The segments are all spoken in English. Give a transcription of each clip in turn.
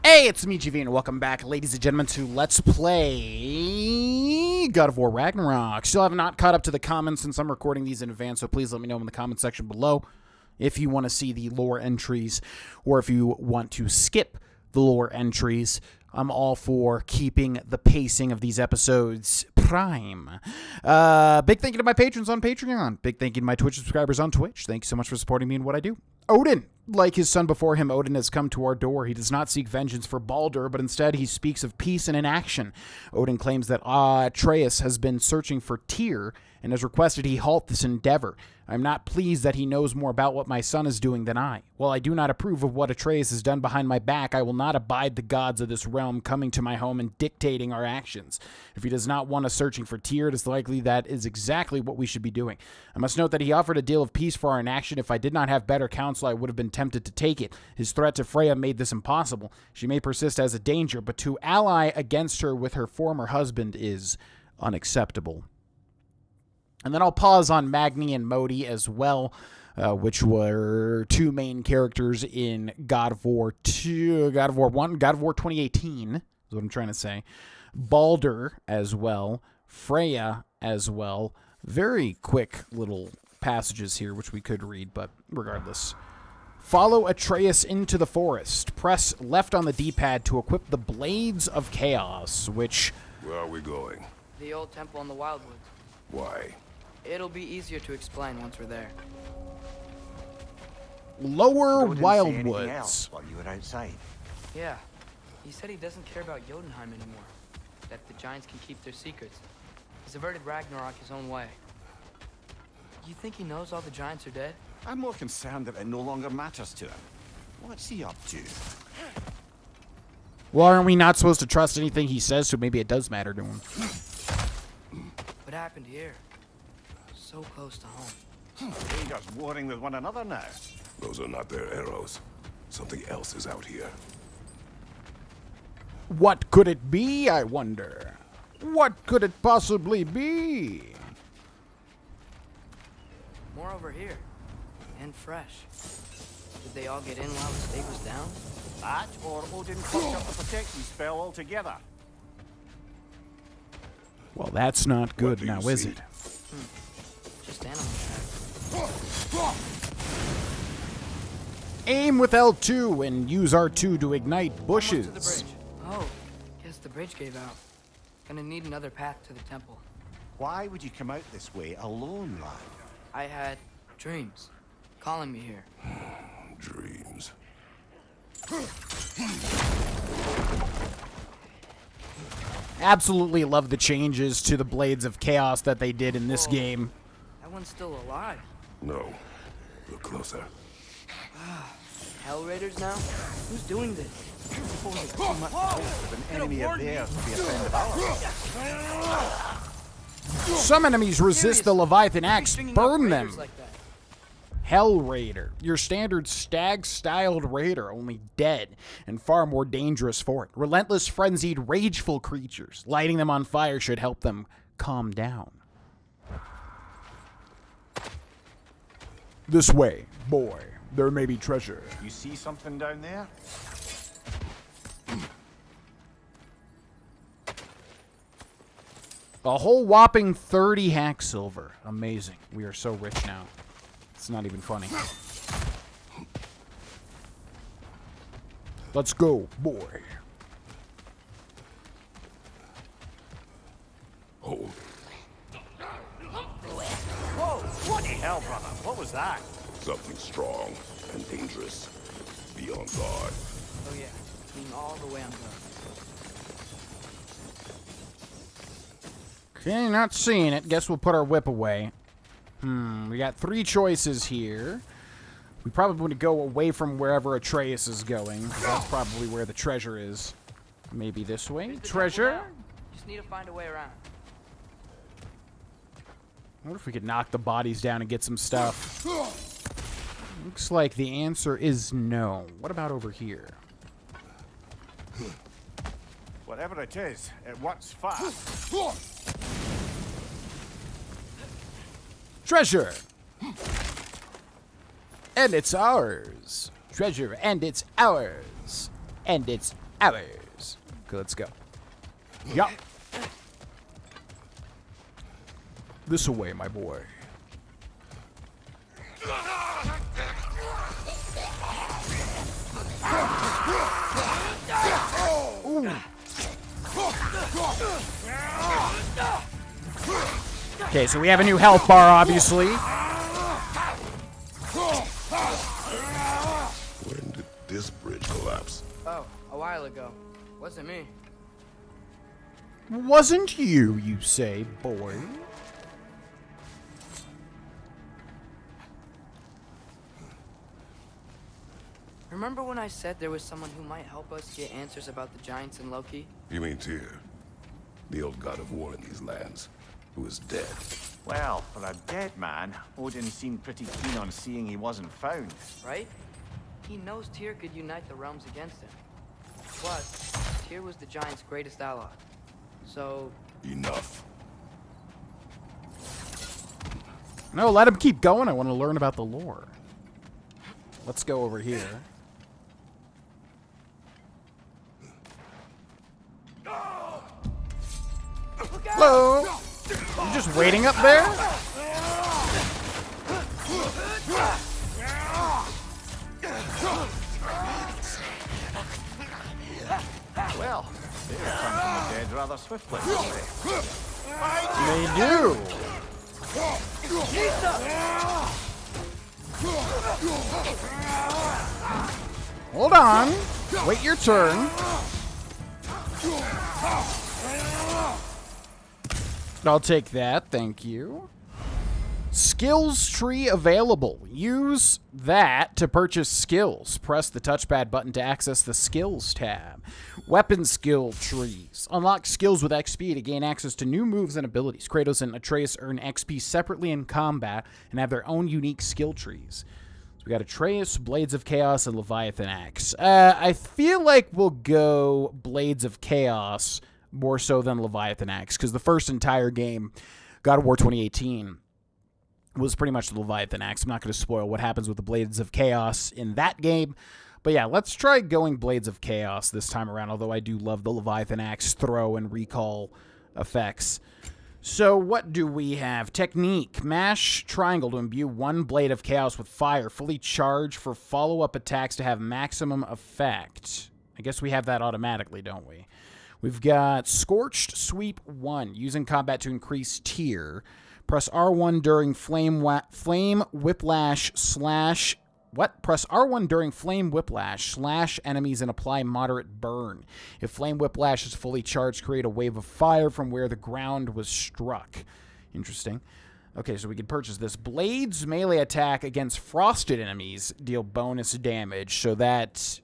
Hey, it's me, GV, and welcome back, ladies and gentlemen, to Let's Play God of War Ragnarok. Still have not caught up to the comments since I'm recording these in advance, so please let me know in the comment section below if you want to see the lore entries or if you want to skip the lore entries. I'm all for keeping the pacing of these episodes prime. Big thank you to my patrons on Patreon. Big thank you to my Twitch subscribers on Twitch. Thank you so much for supporting me in what I do. Odin. Like his son before him, Odin has come to our door. He does not seek vengeance for Baldur, but instead he speaks of peace and inaction. Odin claims that Atreus has been searching for Tyr and has requested he halt this endeavor. I am not pleased that he knows more about what my son is doing than I. While I do not approve of what Atreus has done behind my back, I will not abide the gods of this realm coming to my home and dictating our actions. If he does not want us searching for Tyr, it is likely that is exactly what we should be doing. I must note that he offered a deal of peace for our inaction. If I did not have better counsel, I would have been tempted to take it. His threat to Freya made this impossible. She may persist as a danger, but to ally against her with her former husband is unacceptable. And then I'll pause on Magni and Modi as well, which were two main characters in God of War 2, God of War 1, God of War 2018 is what I'm trying to say. Baldur as well, Freya as well. Very quick little passages here, which we could read, but regardless. Follow Atreus into the forest. Press left on the D-pad to equip the Blades of Chaos, which... Where are we going? The old temple in the Wildwood. Why? It'll be easier to explain once we're there. Lower Odin say anything Wildwoods. else while you were outside? Yeah. He said he doesn't care about Jotunheim anymore. That the giants can keep their secrets. He's averted Ragnarok his own way. You think he knows all the giants are dead? I'm more concerned that it no longer matters to him. What's he up to? Well, aren't we not supposed to trust anything he says, so maybe it does matter to him. What happened here? So close to home. Rangers warring with one another now. Those are not their arrows. Something else is out here. What could it be, I wonder? What could it possibly be? More over here. And fresh. Did they all get in while the state was down? That, or Odin cocked up the protection spell altogether. Well, that's not good do now, you is see? it? Just animal tracks. Aim with L2 and use R2 to ignite bushes. Almost to the bridge. Oh, guess the bridge gave out. Gonna need another path to the temple. Why would you come out this way alone, lad? I had dreams calling me here. Dreams. Absolutely love the changes to the Blades of Chaos that they did in this game. That one's still alive. No. Look closer. Hell Raiders now? Who's doing this? Suppose it's too much with an enemy of theirs to be a friend of ours. Some enemies resist the Leviathan axe. Burn them. Like that. Hell Raider, your standard stag-styled raider, only dead and far more dangerous for it. Relentless, frenzied, rageful creatures. Lighting them on fire should help them calm down. This way, boy. There may be treasure. You see something down there? A whole whopping 30 hack silver. Amazing. We are so rich now. It's not even funny. Let's go, boy. Hold. Whoa! What the hell, brother? What was that? Something strong and dangerous. Be on guard. Oh yeah, being all the way on guard. Okay, not seeing it. Guess we'll put our whip away. We got three choices here. We probably want to go away from wherever Atreus is going. That's probably where the treasure is. Maybe this way. Here's the Treasure? temple now. Just need to find a way around. I wonder if we could knock the bodies down and get some stuff. Looks like the answer is no. What about over here? Whatever it is, it works fast. Treasure! And it's ours. Treasure, and it's ours. And it's others. Okay, let's go. Yup. This away, my boy. Ooh. Okay, so we have a new health bar, obviously. When did this bridge collapse? Oh, a while ago. Wasn't me. Wasn't you, you say, boy? Remember when I said there was someone who might help us get answers about the giants and Loki? You mean Tyr, the old god of war in these lands, who is dead? Well, for a dead man, Odin seemed pretty keen on seeing he wasn't found. Right? He knows Tyr could unite the realms against him. Plus, Tyr was the giant's greatest ally. So... Enough. No, let him keep going. I want to learn about the lore. Let's go over here. Hello? You just waiting up there? Well, they return from the dead rather swiftly, don't they? They do. Hold on. Wait your turn. I'll take that, thank you. Skills tree available. Use that to purchase skills. Press the touchpad button to access the skills tab. Weapon skill trees. Unlock skills with XP to gain access to new moves and abilities. Kratos and Atreus earn XP separately in combat and have their own unique skill trees. So we got Atreus, Blades of Chaos, and Leviathan Axe. I feel like we'll go Blades of Chaos more so than Leviathan Axe, because the first entire game, God of War 2018, was pretty much the Leviathan Axe. I'm not going to spoil what happens with the Blades of Chaos in that game. But yeah, let's try going Blades of Chaos this time around, although I do love the Leviathan Axe throw and recall effects. So what do we have? Technique. Mash triangle to imbue one Blade of Chaos with fire. Fully charge for follow-up attacks to have maximum effect. I guess we have that automatically, don't we? We've got Scorched Sweep 1. Using combat to increase tier. Press R1 during Flame Whiplash slash... What? Press R1 during Flame Whiplash. Slash enemies and apply moderate burn. If Flame Whiplash is fully charged, create a wave of fire from where the ground was struck. Interesting. Okay, so we can purchase this. Blades melee attack against frosted enemies deal bonus damage. So that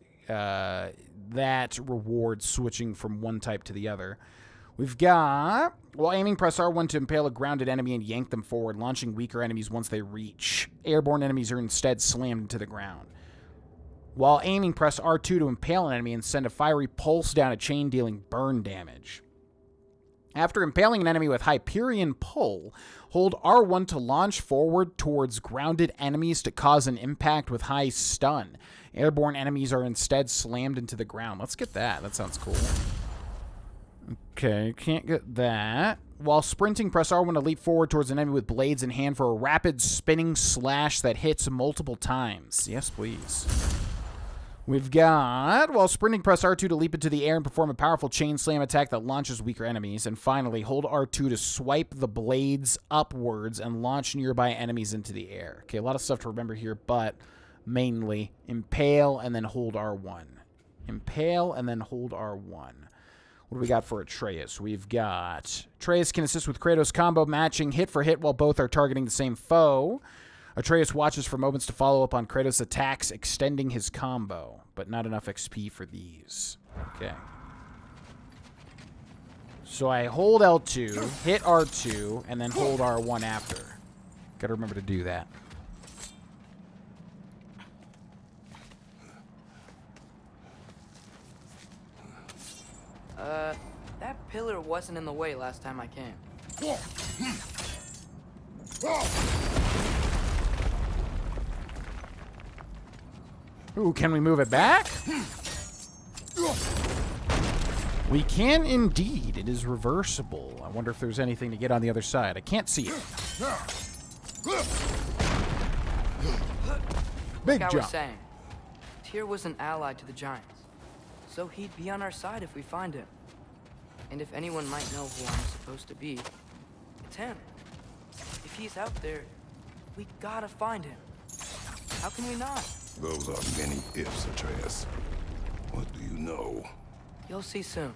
rewards switching from one type to the other. We've got, while aiming, press R1 to impale a grounded enemy and yank them forward, launching weaker enemies once they reach. Airborne enemies are instead slammed into the ground. While aiming, press R2 to impale an enemy and send a fiery pulse down a chain, dealing burn damage. After impaling an enemy with Hyperion Pull, hold R1 to launch forward towards grounded enemies to cause an impact with high stun. Airborne enemies are instead slammed into the ground. Let's get that. That sounds cool. Okay, can't get that. While sprinting, press R1 to leap forward towards an enemy with blades in hand for a rapid spinning slash that hits multiple times. Yes, please. We've got, while sprinting, press R2 to leap into the air and perform a powerful chain slam attack that launches weaker enemies. And finally, hold R2 to swipe the blades upwards and launch nearby enemies into the air. Okay, a lot of stuff to remember here, but mainly impale and then hold R1. Impale and then hold R1. What do we got for Atreus? We've got Atreus can assist with Kratos combo matching hit for hit while both are targeting the same foe. Atreus watches for moments to follow up on Kratos' attacks, extending his combo, but not enough XP for these. Okay. So I hold L2, hit R2, and then hold R1 after. Gotta remember to do that. That pillar wasn't in the way last time I came. Ooh, can we move it back? We can indeed. It is reversible. I wonder if there's anything to get on the other side. I can't see it. Big Like I jump. was saying, Tyr was an ally to the Giants, so he'd be on our side if we find him. And if anyone might know who I'm supposed to be, it's him. If he's out there, we gotta find him. How can we not? Those are many ifs, Atreus. What do you know? You'll see soon.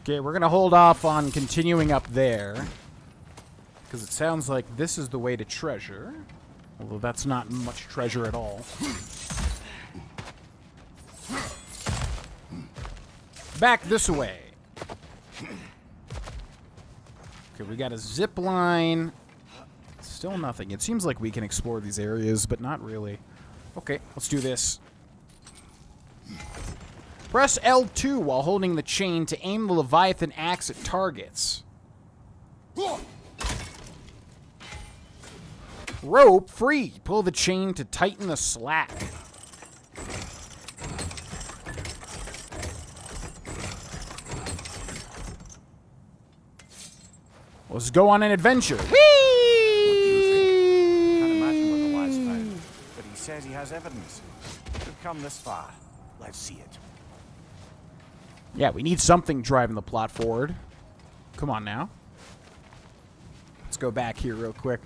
Okay, we're going to hold off on continuing up there. Because it sounds like this is the way to treasure. Although that's not much treasure at all. Back this way. Okay, we got a zip line. Still nothing. It seems like we can explore these areas, but not really. Okay, let's do this. Press L2 while holding the chain to aim the Leviathan axe at targets. Rope free. Pull the chain to tighten the slack. Let's go on an adventure. Whee! Can't imagine what the lad's found, but he says he has evidence. We've come this far. Let's see it. Yeah, we need something driving the plot forward. Come on now. Let's go back here real quick.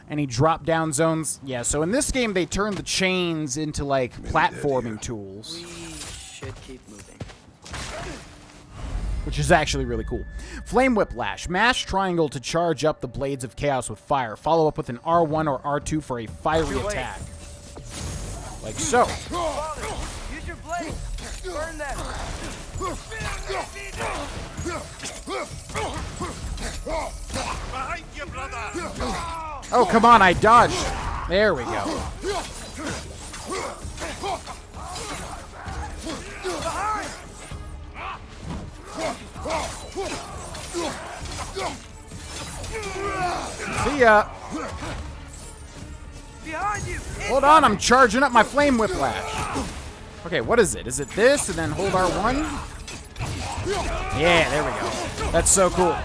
Any drop-down zones? Yeah, so in this game, they turn the chains into, like, platforming tools. We should keep moving. Which is actually really cool. Flame Whiplash. Mash triangle to charge up the Blades of Chaos with fire. Follow up with an R1 or R2 for a fiery attack. Like so. Use your blade. Burn them. Behind you, brother! Oh, come on, I dodged. There we go. See ya. Behind you. Hold on, I'm charging up my Flame Whiplash. Okay, what is it? Is it this and then hold R1? Yeah, there we go. That's so cool.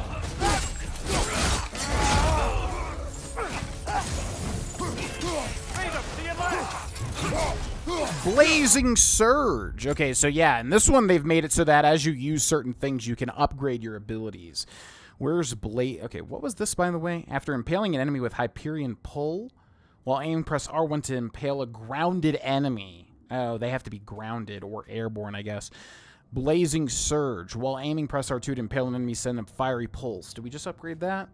Blazing Surge. Okay, so yeah, in this one they've made it so that as you use certain things, you can upgrade your abilities. Where's Blade? Okay, what was this, by the way? After impaling an enemy with Hyperion Pull, while aiming, press R1 to impale a grounded enemy. Oh, they have to be grounded or airborne, I guess. Blazing Surge. While aiming, press R2 to impale an enemy, send them Fiery Pulse. Did we just upgrade that?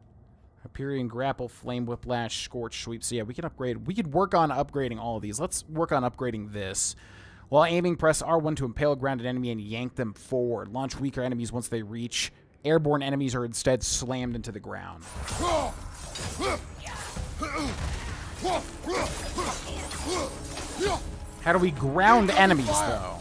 Hyperion Grapple, Flame Whiplash, Scorch Sweep. So yeah, we can upgrade. We could work on upgrading all of these. Let's work on upgrading this. While aiming, press R1 to impale a grounded enemy and yank them forward. Launch weaker enemies once they reach. Airborne enemies are instead slammed into the ground. How do we ground enemies, though?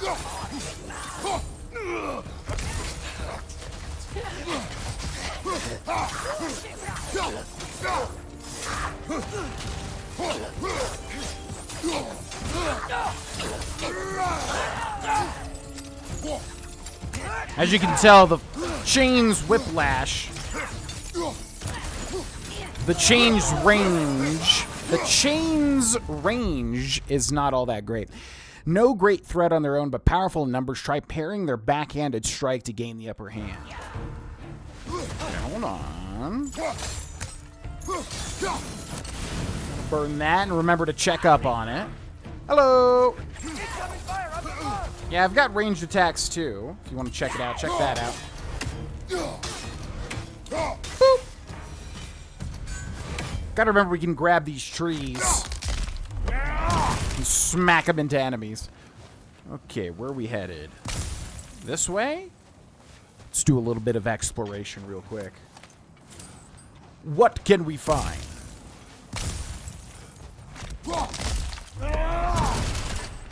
As you can tell, the chain's whiplash. The chain's range is not all that great. No great threat on their own, but powerful in numbers. Try pairing their backhanded strike to gain the upper hand. Okay, hold on. Burn that, and remember to check up on it. Hello! Yeah, I've got ranged attacks, too. If you want to check it out, check that out. Boop. Gotta remember we can grab these trees and smack them into enemies. Okay, where are we headed? This way? Let's do a little bit of exploration real quick. What can we find?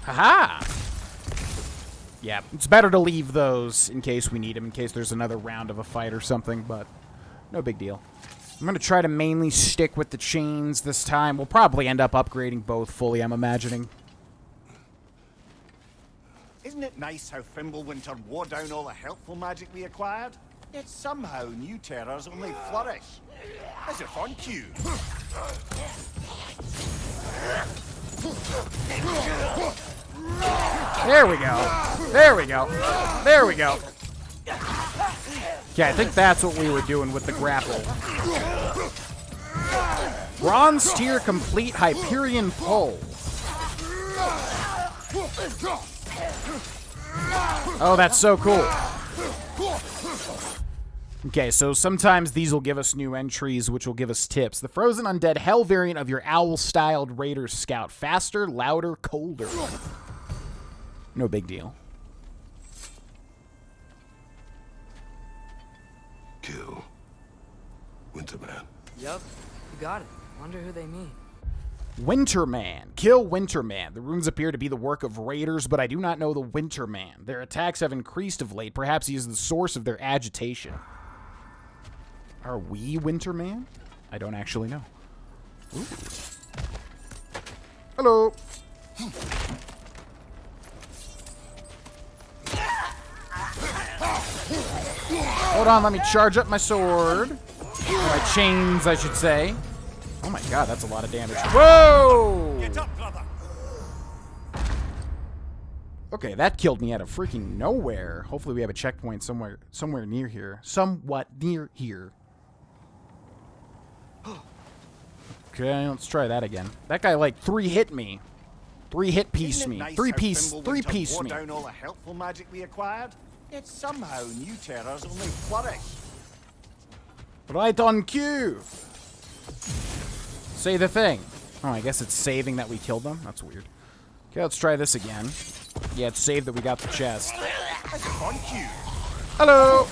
Haha! Yeah, it's better to leave those in case we need them, in case there's another round of a fight or something, but no big deal. I'm going to try to mainly stick with the chains this time. We'll probably end up upgrading both fully, I'm imagining. Isn't Isn't it nice how Fimbulwinter wore down all the helpful magic we acquired? Yet somehow new terrors only flourish. As if on cue. There we go. There we go. There we go. Okay, I think that's what we were doing with the grapple. Bronze tier complete Hyperion pull. Oh, that's so cool. Okay, so sometimes these will give us new entries, which will give us tips. The Frozen Undead Hell variant of your owl-styled Raider Scout. Faster, louder, colder. No big deal. Kill Winterman. Yup, you got it. Wonder who they mean. Winterman. Kill Winterman. The runes appear to be the work of raiders, but I do not know the Winterman. Their attacks have increased of late. Perhaps he is the source of their agitation. Are we Winterman? I don't actually know. Ooh. Hello. Hold on, let me charge up my sword. Or my chains, I should say. Oh my god, that's a lot of damage. Whoa! Get up, brother! Okay, that killed me out of freaking nowhere. Hopefully we have a checkpoint somewhere near here. Somewhat near here. Okay, let's try that again. That guy like 3-hit me. 3-hit piece me. Nice 3-piece wore me. down all the helpful magic we acquired? Yet somehow new terrors only flourish. Right on cue. Say the thing. Oh, I guess it's saving that we killed them. That's weird. Okay, let's try this again. Yeah, it's saved that we got the chest. On cue. Hello.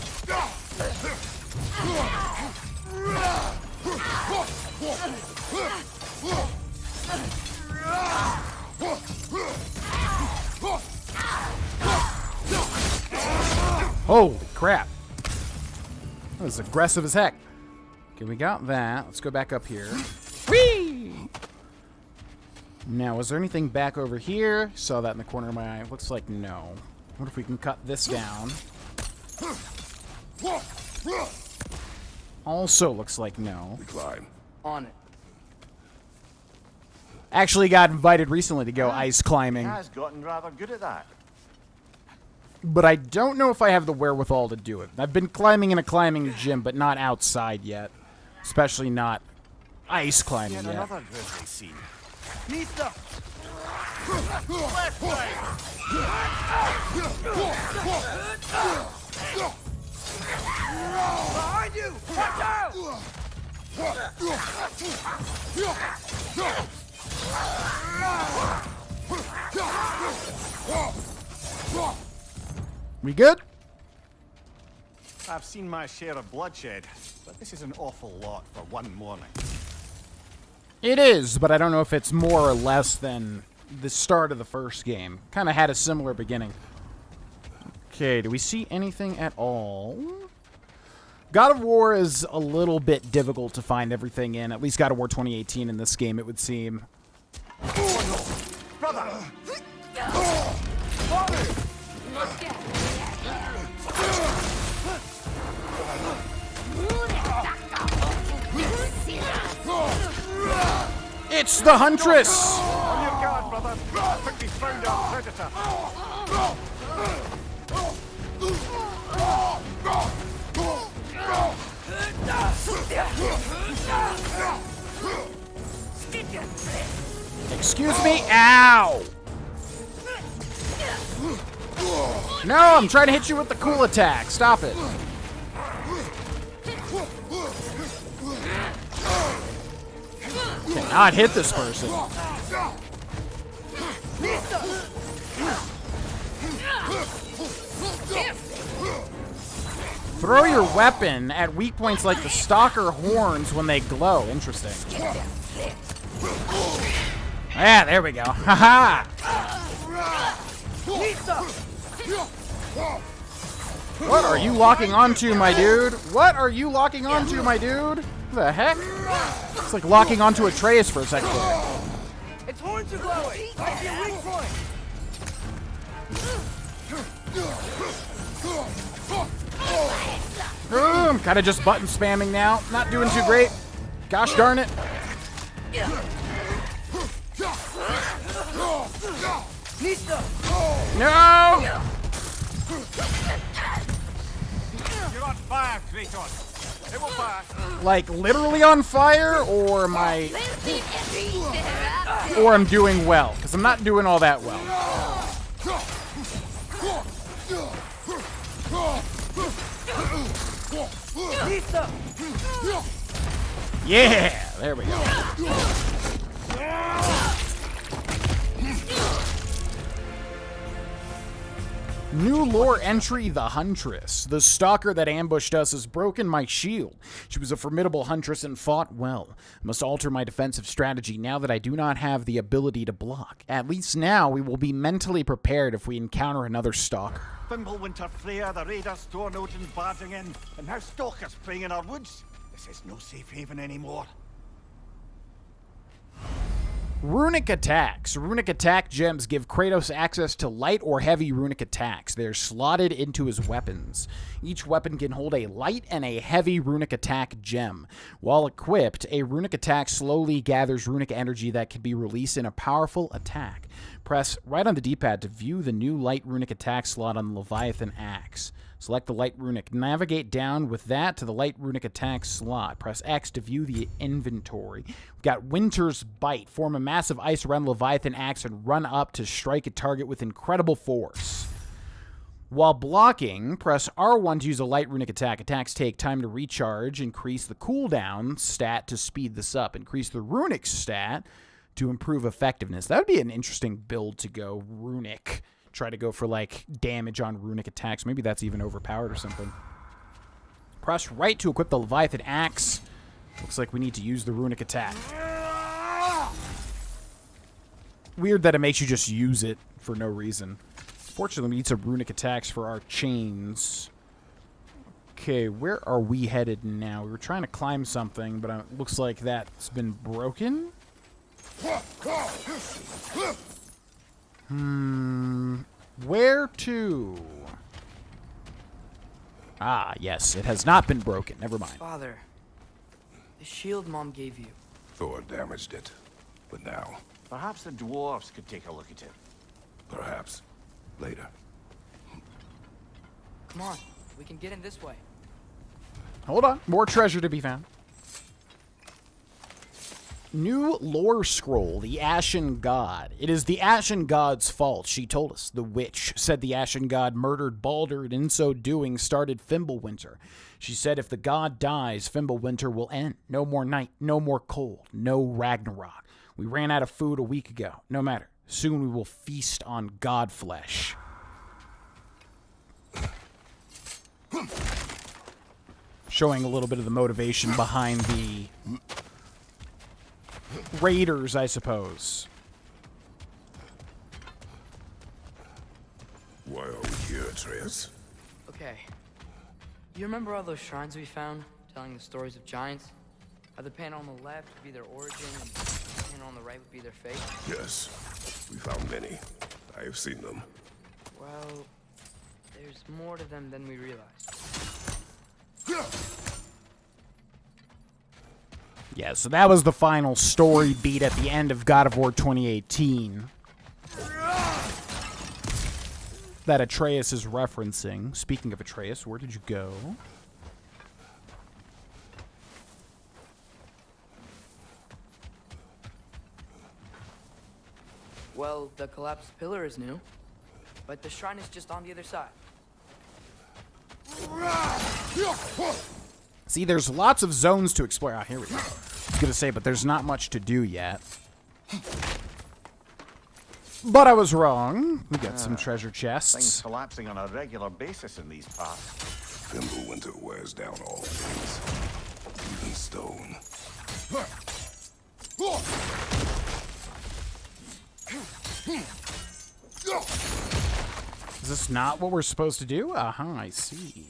Holy crap. That was aggressive as heck. Okay, we got that. Let's go back up here. Whee! Now, was there anything back over here? Saw that in the corner of my eye. Looks like no. What if we can cut this down? Also looks like no. We climb. On it. Actually got invited recently to go ice climbing. Has gotten rather good at that. But I don't know if I have the wherewithal to do it. I've been climbing in a climbing gym, but not outside yet. Especially not ice climbing Yet yet. another grisly scene. Nista! Left way! Behind you! Watch out! We good? I've seen my share of bloodshed, but this is an awful lot for one morning. It is, but I don't know if it's more or less than the start of the first game. Kind of had a similar beginning. Okay, do we see anything at all? God of War is a little bit difficult to find everything in. At least God of War 2018 in this game, it would seem. Brother! It's the Huntress! On your guard, brother! I think we found our predator! Excuse me? Ow! No, I'm trying to hit you with the cool attack. Stop it. Cannot hit this person. Throw your weapon at weak points like the stalker horns when they glow. Interesting. Yeah, there we go. Haha! What are you locking onto, my dude? What are you locking onto, my dude? What the heck? It's like locking onto Atreus for a second there. Its horns are glowing. Might be a weak point. I'm kind of just button spamming now. Not doing too great. Gosh darn it. No! You're on fire, Kratos. It will pass. Like literally on fire, or am I... Or I'm doing well, because I'm not doing all that well. Yeah, there we go. New lore entry, the Huntress. The stalker that ambushed us has broken my shield. She was a formidable huntress and fought well. I must alter my defensive strategy now that I do not have the ability to block. At least now we will be mentally prepared if we encounter another stalker. Fimbulwinter Freya, the raiders, Stornodens barging in, and now stalkers preying in our woods. This is no safe haven anymore. Runic attacks. Runic attack gems give Kratos access to light or heavy runic attacks. They're slotted into his weapons. Each weapon can hold a light and a heavy runic attack gem. While equipped, a runic attack slowly gathers runic energy that can be released in a powerful attack. Press right on the D-pad to view the new light runic attack slot on the Leviathan axe. Select the light runic. Navigate down with that to the light runic attack slot. Press X to view the inventory. We've got Winter's Bite. Form a massive ice around the Leviathan axe and run up to strike a target with incredible force. While blocking, press R1 to use a light runic attack. Attacks take time to recharge. Increase the cooldown stat to speed this up. Increase the runic stat to improve effectiveness. That would be an interesting build to go runic. Try to go for, like, damage on runic attacks. Maybe that's even overpowered or something. Press right to equip the Leviathan axe. Looks like we need to use the runic attack. Weird that it makes you just use it for no reason. Fortunately, we need some runic attacks for our chains. Okay, where are we headed now? We were trying to climb something, but it looks like that's been broken. Where to? Ah, yes, it has not been broken. Never mind. Father, the shield Mom gave you. Thor damaged it. But now, Perhaps the dwarves could take a look at it. perhaps, later. Come on, we can get in this way. Hold on. More treasure to be found. New lore scroll, the Ashen God. It is the Ashen God's fault, she told us. The witch said the Ashen God murdered Baldur and in so doing started Fimbulwinter. She said if the god dies, Fimbulwinter will end. No more night, no more cold, no Ragnarok. We ran out of food a week ago. No matter. Soon we will feast on god flesh. Showing a little bit of the motivation behind the raiders, I suppose. Why are we here, Atreus? Okay. You remember all those shrines we found, telling the stories of giants? How the panel on the left would be their origin, and the panel on the right would be their fate? Yes, we found many. I have seen them. Well, there's more to them than we realized. Yeah, so that was the final story beat at the end of God of War 2018. That Atreus is referencing. Speaking of Atreus, where did you go? Well, the collapsed pillar is new, but the shrine is just on the other side. See, there's lots of zones to explore. Ah, here we go. I was going to say, but there's not much to do yet. But I was wrong. We got some treasure Things chests. collapsing on a regular basis in these parts. Fimbulwinter wears down all things, even stone. Is this not what we're supposed to do? Uh-huh, I see.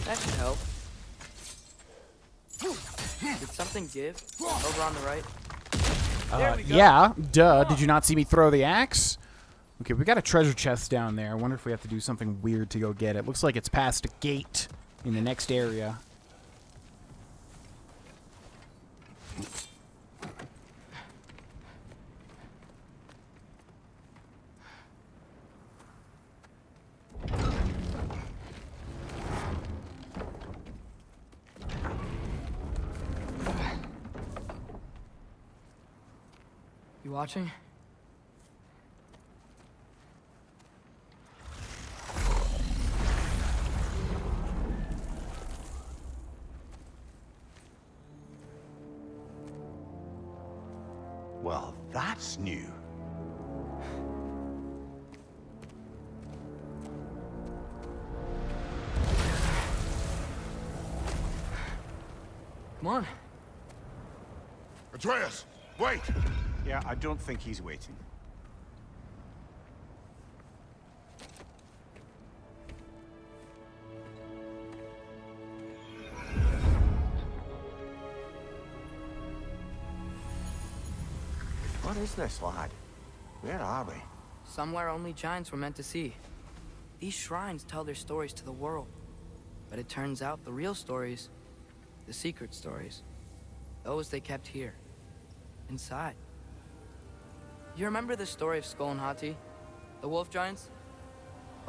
That should help. Did something give? Over on the right? Yeah, duh. Did you not see me throw the axe? Okay, we got a treasure chest down there. I wonder if we have to do something weird to go get it. Looks like it's past a gate in the next area. You watching? Well, that's new. Come on. Atreus, wait! Yeah, I don't think he's waiting. What is this, lad? Where are we? Somewhere only giants were meant to see. These shrines tell their stories to the world. But it turns out the real stories, the secret stories, those they kept here, inside. You remember the story of Skull and Hati, the wolf giants?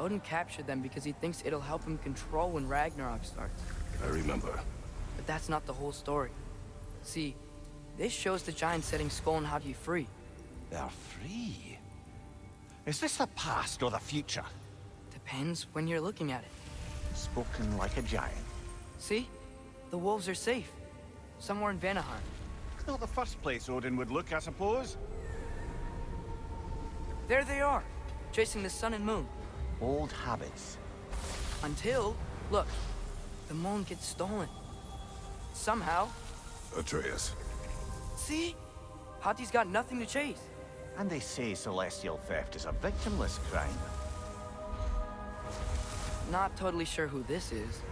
Odin captured them because he thinks it'll help him control when Ragnarok starts. I remember. But that's not the whole story. See, this shows the giants setting Skull and Hati free. They're free. Is this the past or the future? Depends when you're looking at it. Spoken like a giant. See? The wolves are safe. Somewhere in Vanaheim. Not the first place Odin would look, I suppose. There they are, chasing the sun and moon. Old habits. Until, look, the moon gets stolen. Somehow. Atreus. See? Hati's got nothing to chase. And they say celestial theft is a victimless crime. Not totally sure who this is,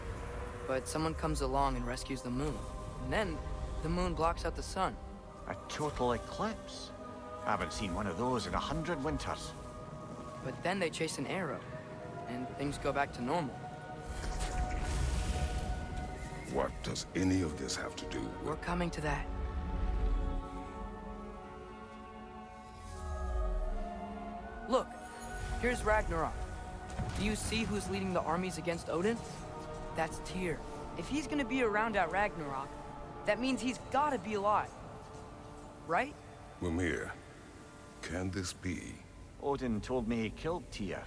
but someone comes along and rescues the moon. And then, the moon blocks out the sun. A total eclipse. Haven't seen one of those in 100 winters. But then they chase an arrow, and things go back to normal. What does any of this have to do with... We're coming to that. Look, here's Ragnarok. Do you see who's leading the armies against Odin? That's Tyr. If he's gonna be around at Ragnarok, that means he's gotta be alive. Right? Mimir, can this be? Odin told me he killed Tyr,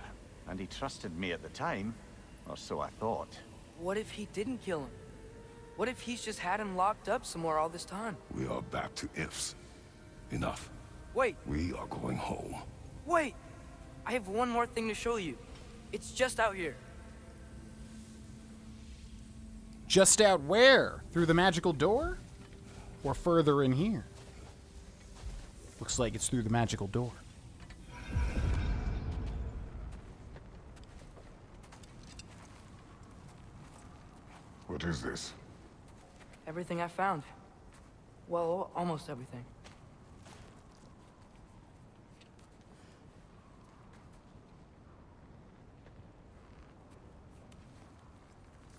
and he trusted me at the time, or so I thought. What if he didn't kill him? What if he's just had him locked up somewhere all this time? We are back to ifs. Enough. Wait, We are going home. wait! I have one more thing to show you. It's just out here. Just out where? Through the magical door? Or further in here? Looks like it's through the magical door. What is this? Everything I found. Well, almost everything.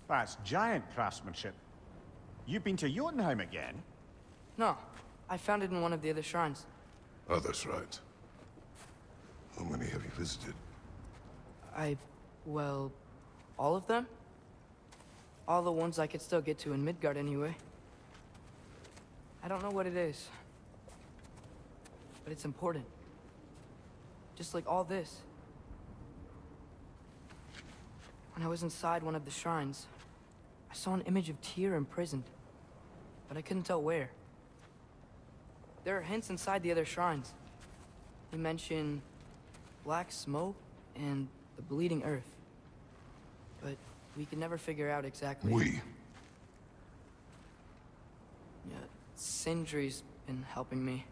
That's giant craftsmanship. You've been to Jotunheim again? No, I found it in one of the other shrines. Other shrines. How many have you visited? Well, all of them? All the ones I could still get to in Midgard anyway. I don't know what it is. But it's important. Just like all this. When I was inside one of the shrines, I saw an image of Tyr imprisoned. But I couldn't tell where. There are hints inside the other shrines. They mention black smoke and the bleeding earth. But we could never figure out exactly. We. Yeah, Sindri's been helping me.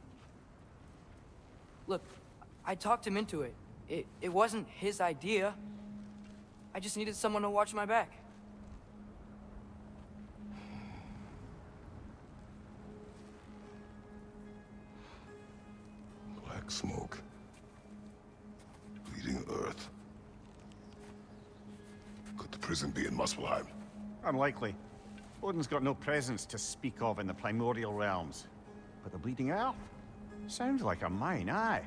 Look, I talked him into it. It wasn't his idea. I just needed someone to watch my back. Black smoke. prison be in Muspelheim? Unlikely. Odin's got no presence to speak of in the primordial realms. But the Bleeding Earth? Sounds like a mine, aye.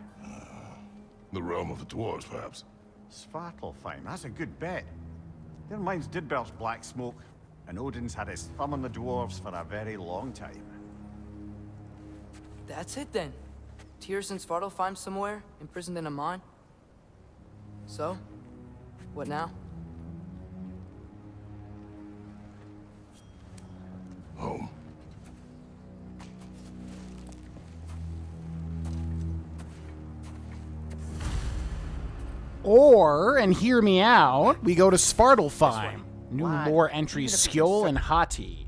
The realm of the dwarves, perhaps? Svartalfheim, that's a good bet. Their mines did belch black smoke, and Odin's had his thumb on the dwarves for a very long time. That's it then. Tyr's in Svartalfheim somewhere, imprisoned in a mine. So, what now? Home. Or, and hear me out, we go to Svartalfheim. New Lad, lore even entries, if it's Skjold a and Hati.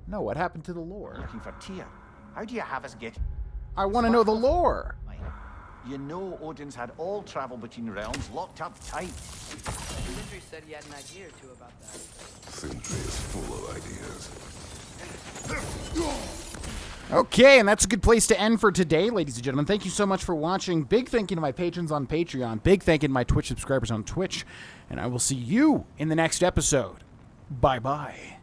No, what happened to the lore? Looking for Tyr. How do you have us get... I want to know the lore. You know Odin's had all travel between realms locked up tight. Sindri said he had an idea or two about that. Sindri is full of ideas. Okay, and that's a good place to end for today, ladies and gentlemen. Thank you so much for watching. Big thank you to my patrons on Patreon. Big thank you to my Twitch subscribers on Twitch. And I will see you in the next episode. Bye-bye.